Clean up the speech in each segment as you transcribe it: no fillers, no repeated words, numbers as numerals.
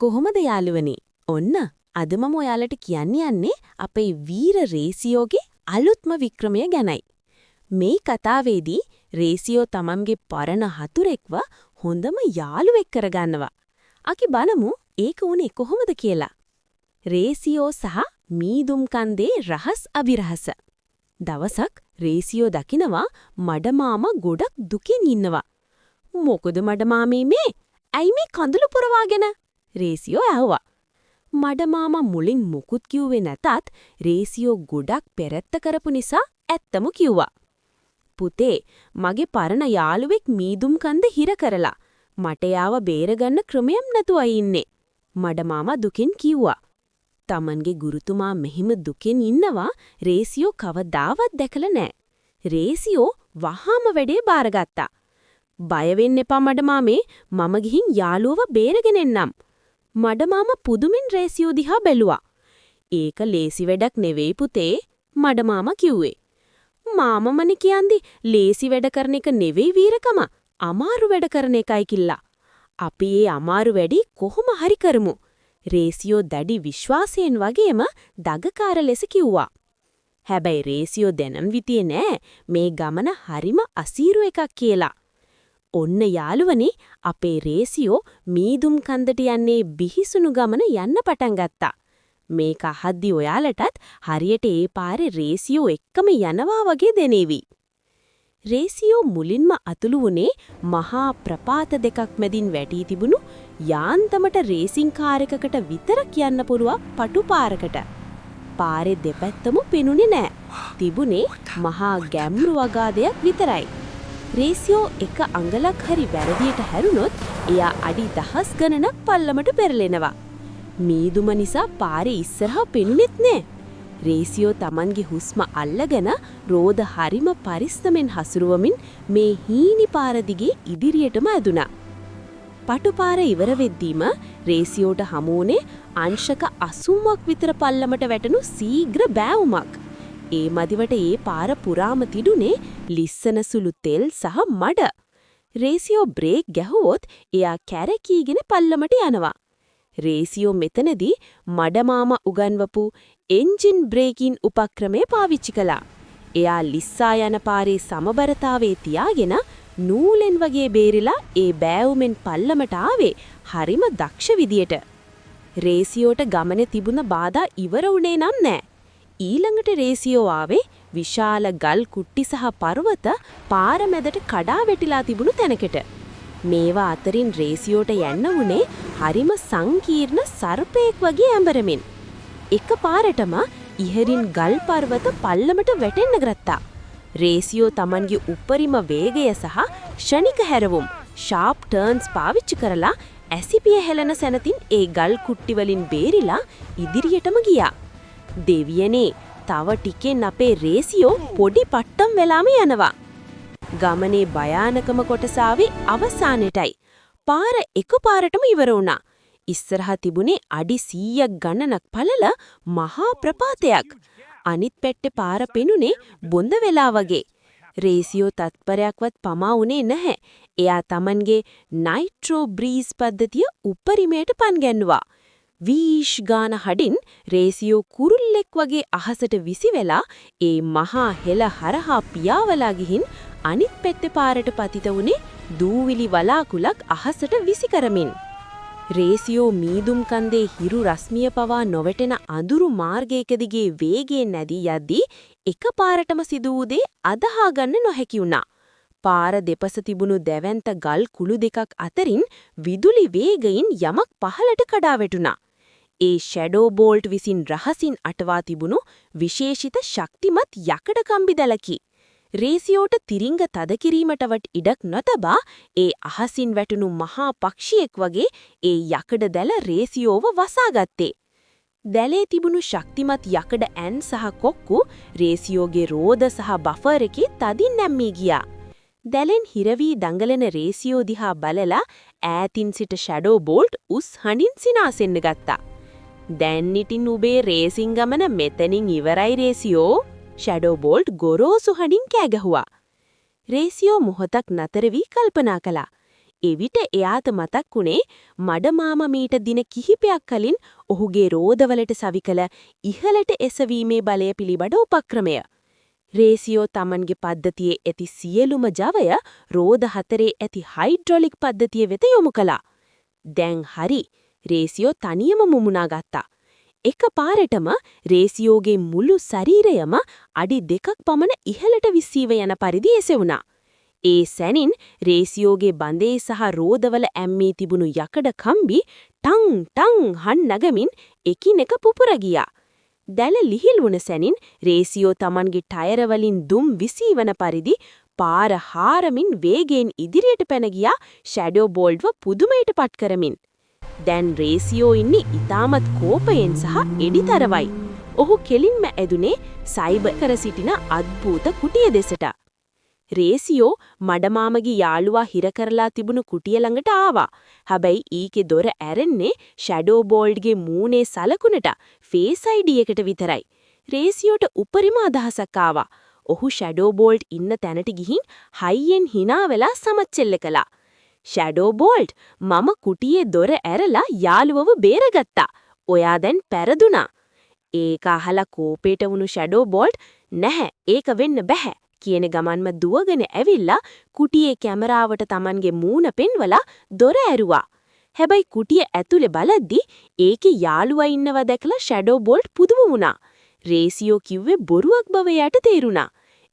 කොහොමද යාළුවනි? ඔන්න අද මම ඔයාලට කියන්න යන්නේ අපේ වීර රේසියෝගේ අලුත්ම වික්‍රමය ගැනයි. මේ කතාවේදී රේසියෝ තමන්ගේ පරණ හතුරෙක්ව හොඳම යාළුවෙක් කරගන්නවා. අපි බලමු ඒක උනේ කොහොමද කියලා. රේසියෝ සහ මීදුම් කන්දේ රහස් අභිරහස. දවසක් රේසියෝ දකිනවා මඩමාමා ගොඩක් දුකින් ඉන්නවා. මොකද මඩමාමී මේ? ඇයි මේ කඳුළු පුරවාගෙන? රේසියෝ ඇහුවා. මඩමාමා මුලින් මුකුත් කිව්වේ නැතත් රේසියෝ ගොඩක් පෙරත්ත කරපු නිසා ඇත්තම කිව්වා. පුතේ, මගේ පරණ යාළුවෙක් මීදුම් කන්ද හිර කරලා මට යාව බේරගන්න ක්‍රමයක් නැතුවයි ඉන්නේ. මඩමාමා දුකින් කිව්වා. තමන්ගේ ගුරුතුමා මෙහිම දුකින් ඉන්නවා රේසියෝ කවදාවත් දැකලා නැහැ. රේසියෝ වහාම වැඩේ බාරගත්තා. බය වෙන්න එපා මඩමාමේ, මම ගිහින් යාළුවව බේරගෙන එන්නම්. මඩමාමා පුදුමින් රේසියෝ දිහා බැලුවා. ඒක ලේසි වැඩක් නෙවෙයි පුතේ, මඩමාමා කිව්වේ. මාමමනේ කියන්දි ලේසි වැඩ කරන එක නෙවෙයි වීරකම, අමාරු වැඩ කරන එකයි කිල්ලා. අපි ඒ අමාරු වැඩි කොහොම හරි කරමු. රේසියෝ දැඩි විශ්වාසයෙන් වගේම දගකාර ලෙස කිව්වා. හැබැයි රේසියෝ දැනම් විතියේ නෑ මේ ගමන හරිම අසීරු එකක් කියලා. ඔන්න යාළුවනේ, අපේ රේසියෝ මීදුම් කන්දට යන්නේ බිහිසුණු ගමන යන්න පටන් ගත්තා. මේක අහද්දි ඔයාලටත් හරියට ඒ පාරේ රේසියෝ එක්කම යනවා වගේ දැනේවි. රේසියෝ මුලින්ම අතුළු වුණේ මහා ප්‍රපාත දෙකක් මැදින් වැටී තිබුණු යාන්තමට රේසින් කාර් එකකට විතරක් යන්න පුළුවන් පටු පාරකට. පාරේ දෙපැත්තම පෙනුනේ නෑ. තිබුණේ මහා ගැඹුරු අගාධයක් විතරයි. රේසියෝ එක අඟලක් හරි වැරදියට හැරුණොත් එයා අඩි දහස් ගණනක් පල්ලමට පෙරලෙනවා. මීදුම නිසා පාරේ ඉස්සරහා පෙනුනෙත් නෑ. රේසියෝ Tamanගේ හුස්ම අල්ලගෙන රෝද හරිම පරිස්සමෙන් හසුරුවමින් මේ හීනි පාර දිගේ ඉදිරියටම ඇදුනා. පටු පාර ඉවර වෙද්දීම රේසියෝට හමුුනේ අංශක 80ක් විතර පල්ලමට වැටුණු සීඝ්‍ර බෑවුමක්. ඒ මදිවට ඒ පාර පුරාම තිබුණේ ලිස්සන සුළු තෙල් සහ මඩ. රේසියෝ බ්‍රේක් ගැහුවොත් එයා කැරකීගෙන පල්ලමට යනවා. රේසියෝ මෙතනදී මඩමාමා උගන්වපු එන්ජින් බ්‍රේකින් උපක්‍රමය පාවිච්චි කළා. එයා ලිස්සා යන පාරේ සමබරතාවයේ තියාගෙන නූලෙන් වගේ බේරිලා ඒ බෑවුමෙන් පල්ලමට ආවේ හරිම දක්ෂ විදියට. රේසියෝට ගමනේ තිබුණ බාධා ඉවර වුණේ නෑ. ඊළඟට රේසියෝ ආවේ විශාල ගල් කුට්ටි සහ පර්වත පාර මැදට කඩා වැටිලා තිබුණු තැනකට. මේවා අතරින් රේසියෝට යන්න වුණේ හරිම සංකීර්ණ සර්පයෙක් වගේ ඇඹරමින්. එකපාරටම ඉහරින් ගල් පර්වත පල්ලමට වැටෙන්න ගත්තා. රේසියෝ Tamanගේ උපරිම වේගය සහ ක්ෂණික හැරවුම් ෂාප් ටර්න්ස් පාවිච්චි කරලා ඇසිපිය හෙලන සැනතින් ඒ ගල් කුට්ටි වලින් බේරිලා ඉදිරියටම ගියා. දෙවියනේ, තව ටිකෙන් අපේ රේසියෝ පොඩි පට්ටම් වෙලාම යනවා. ගමනේ භයානකම කොටස ආවේ අවසානෙටයි. පාර එකපාරටම ඉවර වුණා. ඉස්සරහා තිබුණේ අඩි 100ක් ගණනක් පළල මහා ප්‍රපාතයක්. අනිත් පැත්තේ පාර පෙනුනේ බොඳ වෙලා වගේ. රේසියෝ තත්පරයක්වත් පමා වුණේ නැහැ. එයා Tamanගේ නයිට්‍රෝ බ්‍රීස් පද්ධතිය උපරිමයට පන්ගැන්නුවා. වීෂ් ගාන හඩින් රේසියෝ කුරුල්ලෙක් වගේ අහසට විසි වෙලා ඒ මහා හෙල හරහා පියාවලා ගිහින් අනිත් පැත්තේ පාරට පතිත වුණේ දූවිලි වලාකුලක් අහසට විසි කරමින්. රේසියෝ මීදුම් කන්දේ හිරු රශ්මිය පවා නොවැටෙන අඳුරු මාර්ගයක දිගේ වේගයෙන් නැදී යද්දී එකපාරටම සිදු වූ දේ අදහා ගන්න නොහැකි වුණා. පාර දෙපස තිබුණු දැවැන්ත ගල් කුළු දෙකක් අතරින් විදුලි වේගයෙන් යමක් පහළට කඩා වැටුණා. ඒ ෂැඩෝ බෝල්ට් විසින් රහසින් අටවා තිබුණු විශේෂිත ශක්තිමත් යකඩ කම්බි දැලකි. රේසියෝට තිරිංග තද කිරීමටවත් ඉඩක් නොතබා ඒ අහසින් වැටුණු මහා පක්ෂියෙක් වගේ ඒ යකඩ දැල රේසියෝව වසාගත්තේ. දැලේ තිබුණු ශක්තිමත් යකඩ ඇන් සහ කොක්කු රේසියෝගේ රෝද සහ බෆර් එකේ තදින් නැම්මී ගියා. දැලෙන් හිරවී දඟලන රේසියෝ දිහා බලලා ඈතින් සිට ෂැඩෝ බෝල්ට් උස් හඬින් සිනාසෙන්න ගත්තා. දැන් ඉතින් උබේ රේසින් ගමන මෙතනින් ඉවරයි රේසියෝ, ෂැඩෝ බෝල්ට් ගොරෝසු හඬින් කෑ ගැහුවා. රේසියෝ මොහොතක් නතර වී කල්පනා කළා. එවිට එයාට මතක් වුණේ මඩමාම මීට දින කිහිපයක් කලින් ඔහුගේ රෝදවලට සවිකල ඉහළට එසවීමේ බලය පිළිබඳ උපක්‍රමය. රේසියෝ තමන්ගේ පද්ධතියේ ඇති සියලුම ජවය රෝද 4 ඇති හයිඩ්‍රොලික් පද්ධතිය වෙත යොමු කළා. දැන් හරි රේසියෝ තනියම මුමුණා ගත්තා. එකපාරටම රේසියෝගේ මුළු ශරීරයම අඩි 2ක් පමණ ඉහළට විස්සීව යන පරිදි එසවුණා. ඒ සැනින් රේසියෝගේ බඳේ සහ රෝදවල ඇම්මී තිබුණු යකඩ කම්බි ටං ටං හන් නගමින් එකිනෙක පුපුර ගියා. දැල ලිහිල් වුණ සැනින් රේසියෝ තමන්ගේ ටයර වලින් දුම් විසීවන පරිදි පාර හාරමින් වේගයෙන් ඉදිරියට පැන ගියා ෂැඩෝ බෝල්ට්ව පුදුමයට පත් කරමින්. දැන් රේසියෝ ඉන්නේ ඊටමත් කෝපයෙන් සහ එඩිතරවයි. ඔහු කෙලින්ම ඇදුනේ සයිබර් කර සිටින අද්භූත කුටිය දෙසට. රේසියෝ මඩමාමගේ යාළුවා හිර කරලා තිබුණු කුටිය ළඟට ආවා. හැබැයි ඊකේ දොර ඇරෙන්නේ ෂැඩෝ බෝල්ට්ගේ මූණේ සලකුණට ෆේස් ID එකට විතරයි. රේසියෝට උපරිම අදහසක් ආවා. ඔහු ෂැඩෝ බෝල්ට් ඉන්න තැනට ගිහින් හයියෙන් hina වෙලා සමච්චෙල්ල කළා. ෂැඩෝ බෝල්ට් මම කුටියේ දොර ඇරලා යාළුවව බේරගත්තා. ඔයා දැන් පෙරදුනා. ඒක අහලා කෝපයට වුණු ෂැඩෝ බෝල්ට් නැහැ ඒක වෙන්න බෑ කියන ගමන්ම දුවගෙන ඇවිල්ලා කුටියේ කැමරාවට Tamanගේ මූණ පෙන්වලා දොර ඇරුවා. හැබැයි කුටිය ඇතුලේ බලද්දි ඒකේ යාළුවා ඉන්නවා දැකලා ෂැඩෝ බෝල්ට් පුදුම වුණා. රේසියෝ කිව්වේ බොරුවක් බව යට තේරුණා.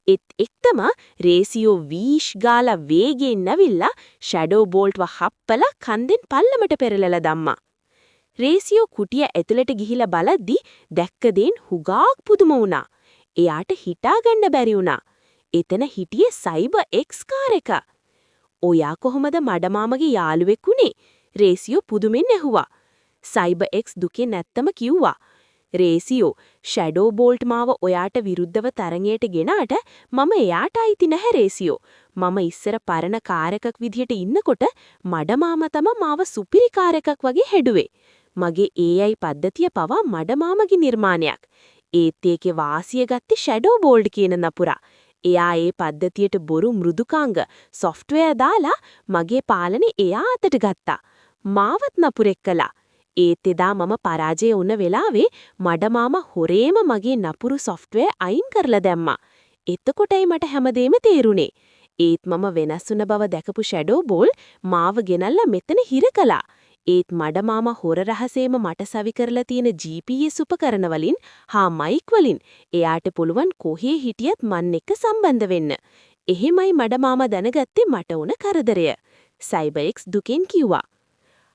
ඒත් එක්තම රේසියෝ වීෂ් ගාලා වේගයෙන් නැවිලා ෂැඩෝ බෝල්ට්ව හප්පලා කන්දෙන් පල්ලමට පෙරලලා දැම්මා. රේසියෝ කුටිය ඇතුලට ගිහිලා බලද්දි දැක්ක දේන් හුගාක් පුදුම වුණා. එයාට හිතා ගන්න බැරි වුණා. එතන හිටියේ සයිබර් එක්ස් කාර් එක. ඔයා කොහොමද මඩමාමගේ යාළුවෙක් උනේ? රේසියෝ පුදුමෙන් ඇහුවා. සයිබර් එක්ස් දුකේ නැත්තම කිව්වා. රේසියෝ ෂැඩෝ බෝල්ට් මාව ඔයාට විරුද්ධව තරඟයට ගෙනාට මම එයාට අයිති නැහැ රේසියෝ. මම ඉස්සර පරණ කාර් එකක් විදියට ඉන්නකොට මඩමාම තම මාව සුපිරි කාර් එකක් වගේ හැදුවේ. මගේ AI පද්ධතිය පවා මඩමාමගේ නිර්මාණයක්. ඒත් ඒකේ වාසිය ගත්තේ ෂැඩෝ බෝල්ට් කියන නපුරා. එයා ඒ පද්ධතියට බොරු මෘදුකාංග software දාලා මගේ පාලනේ එයා අතට ගත්තා. මාවත් නපුරෙක් කළා. ඒත් එදා මම පරාජය වුණ වෙලාවේ මඩමාම හොරේම මගේ නපුරු software අයින් කරලා දැම්මා. එතකොටයි මට හැමදේම තේරුනේ. ඒත් මම වෙනස් වුණ බව දැකපු ෂැඩෝ බෝල් මාව ගෙනල්ලා මෙතන හිර කළා. ඒත් මඩමාම හොර රහසේම මට සවි කරලා තියෙන GPS උපකරණ වලින් හා මයික් වලින් එයාට පුළුවන් කොහේ හිටියත් මන් එක්ක සම්බන්ධ වෙන්න. එහෙමයි මඩමාම දැනගත්තේ මට උන කරදරය. සයිබර් එක්ස් දුකෙන් කිව්වා.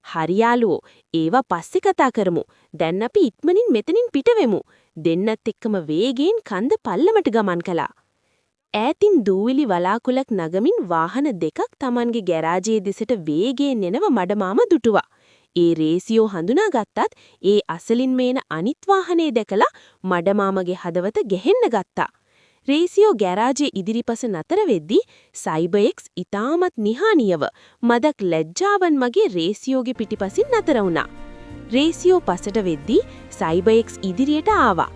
හරි යාළුවෝ, ඒවා පස්සේ කතා කරමු. දැන් අපි ඉක්මනින් මෙතනින් පිට වෙමු. දෙන්නත් එක්කම වේගයෙන් කන්ද පල්ලමට ගමන් කළා. ඈතින් දූවිලි වලාකුලක් නගමින් වාහන දෙකක් Tamanගේ ගෑරාජයේ දෙසට වේගයෙන් එනව මඩමාම දුටුවා. ඒ රේසියෝ හඳුනාගත්තත් ඒ අසලින් මේන අනිත් වාහනේ දැකලා මඩමාමගේ හදවත ගැහෙන්න ගත්තා. රේසියෝ ගෑරාජයේ ඉදිරිපස නතර වෙද්දී සයිබර් එක්ස් ඊටමත් නිහානියව මදක් ලැජ්ජාවන් මගේ රේසියෝගේ පිටිපසින් නතර වුණා. රේසියෝ පසට වෙද්දී සයිබර් එක්ස් ඉදිරියට ආවා.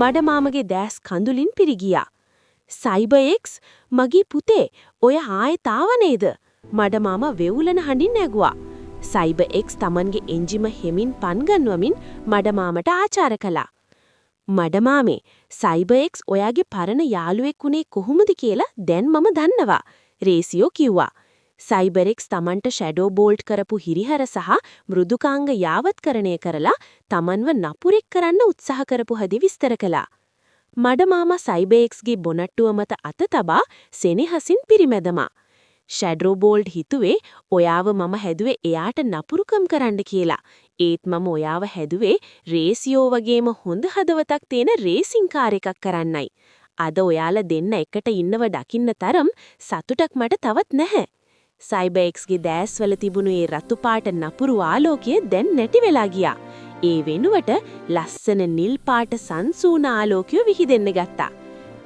මඩමාමගේ දැස් කඳුලින් පිරිගියා. සයිබර් එක්ස් මගේ පුතේ ඔය ආයෙත් ආව නේද? මඩමාම වෙවුලන හඬින් නැගුවා. සයිබර් එක්ස් Tamanගේ එන්ජිම හෙමින් පන්ගන්වමින් මඩමාමට ආචාර කළා. මඩමාමේ සයිබර් එක්ස් ඔයාගේ පරණ යාළුවෙක් උනේ කොහොමද කියලා දැන් මම දන්නවා. රේසියෝ කිව්වා. සයිබර් එක්ස් Tamanට ෂැඩෝ බෝල්ට් කරපු හිරිහැර සහ මෘදුකාංග යාවත්කරණය කරලා Tamanව නපුරෙක් කරන්න උත්සාහ කරපු හැටි විස්තර කළා. මඩමාම සයිබර් එක්ස්ගේ බොනට්ටුව මත අත තබා සෙනෙහසින් පිරිමැදමා. ෂැඩෝ බෝල්ට් හිතුවේ ඔයාව මම හැදුවේ එයාට නපුරුකම් කරන්න කියලා. ඒත් මම ඔයාව හැදුවේ රේසියෝ වගේම හොඳ හදවතක් තියෙන රේසින් කාර් එකක් කරන්නයි. අද ඔයාලා දෙන්න එකට ඉන්නව දකින්න තරම් සතුටක් මට තවත් නැහැ. සයිබර් එක්ස්ගේ දැස්වල තිබුණු ඒ රතු පාට නපුරු ආලෝකය දැන් නැති වෙලා ගියා. ඒ වෙනුවට ලස්සන නිල් පාට සංසූන ආලෝකය විහිදෙන්න ගත්තා.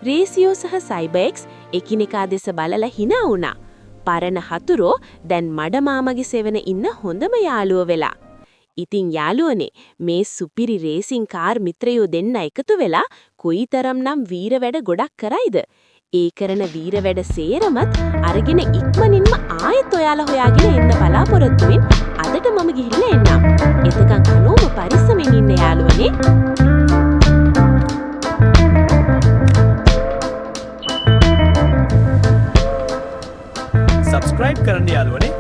රේසියෝ සහ සයිබර් එක්ස් එකිනෙකා දෙස බලලා hina වුණා. පරණ හතුරෝ දැන් මඩමාමගේ සෙවන ඉන්න හොඳම යාළුවෝ වෙලා. ඉතින් යාළුවනේ මේ සුපිරි රේසින් කාර් මිත්‍රයෝ දෙන්න එකතු වෙලා කොයිතරම්නම් වීර වැඩ ගොඩක් කරයිද? ඒ කරන වීර වැඩ සේරමත් අරගෙන ඉක්මනින්ම ආයෙත් ඔයාලා හොයාගෙන එන්න බලාපොරොත්තු වෙමින් අදට මම ගිහිල්ලා එන්නම්. එතකන් කනෝම පරිස්සමෙන් ඉන්න යාළුවනේ. සබ්ස්ක්‍රයිබ් කරන්න යාළුවනේ.